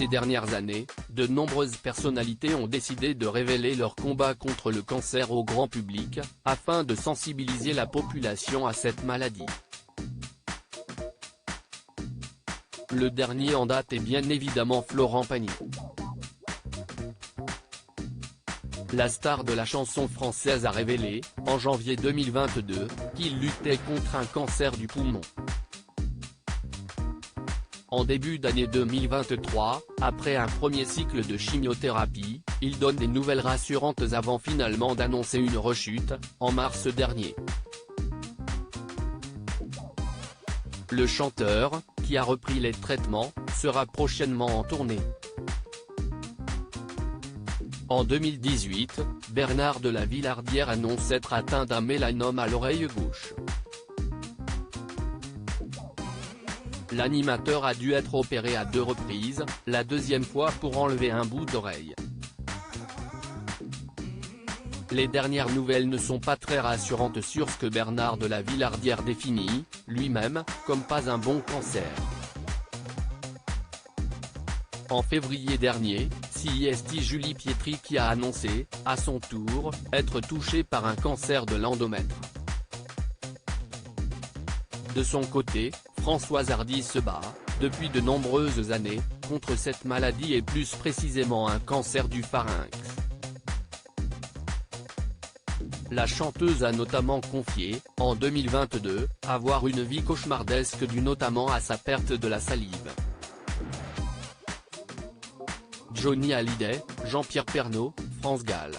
Ces dernières années, de nombreuses personnalités ont décidé de révéler leur combat contre le cancer au grand public, afin de sensibiliser la population à cette maladie. Le dernier en date est bien évidemment Florent Pagny. La star de la chanson française a révélé, en janvier 2022, qu'il luttait contre un cancer du poumon. En début d'année 2023, après un premier cycle de chimiothérapie, il donne des nouvelles rassurantes avant finalement d'annoncer une rechute, en mars dernier. Le chanteur, qui a repris les traitements, sera prochainement en tournée. En 2018, Bernard de la Villardière annonce être atteint d'un mélanome à l'oreille gauche. L'animateur a dû être opéré à 2 reprises, la deuxième fois pour enlever un bout d'oreille. Les dernières nouvelles ne sont pas très rassurantes sur ce que Bernard de la Villardière définit, lui-même, comme pas un bon cancer. En février dernier, c'est Julie Pietri qui a annoncé, à son tour, être touchée par un cancer de l'endomètre. De son côté, Françoise Hardy se bat, depuis de nombreuses années, contre cette maladie et plus précisément un cancer du pharynx. La chanteuse a notamment confié, en 2022, avoir une vie cauchemardesque due notamment à sa perte de la salive. Johnny Hallyday, Jean-Pierre Pernaut, France Gall.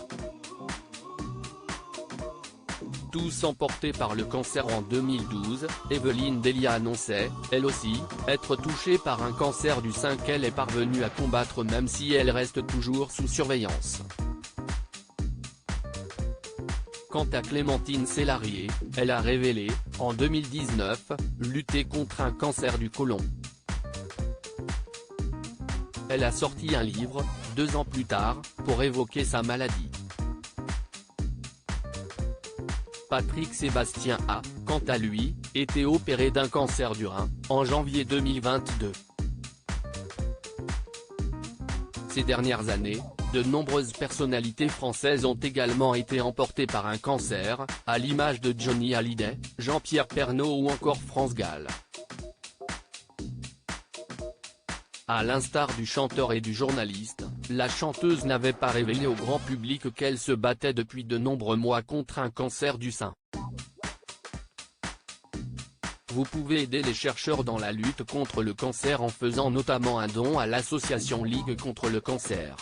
Tous emportés par le cancer en 2012, Evelyne Delia annonçait, elle aussi, être touchée par un cancer du sein qu'elle est parvenue à combattre même si elle reste toujours sous surveillance. Quant à Clémentine Célarié, elle a révélé, en 2019, lutter contre un cancer du côlon. Elle a sorti un livre, 2 ans plus tard, pour évoquer sa maladie. Patrick Sébastien a, quant à lui, été opéré d'un cancer du rein, en janvier 2022. Ces dernières années, de nombreuses personnalités françaises ont également été emportées par un cancer, à l'image de Johnny Hallyday, Jean-Pierre Pernaut ou encore France Gall. À l'instar du chanteur et du journaliste, la chanteuse n'avait pas révélé au grand public qu'elle se battait depuis de nombreux mois contre un cancer du sein. Vous pouvez aider les chercheurs dans la lutte contre le cancer en faisant notamment un don à l'association Ligue contre le cancer.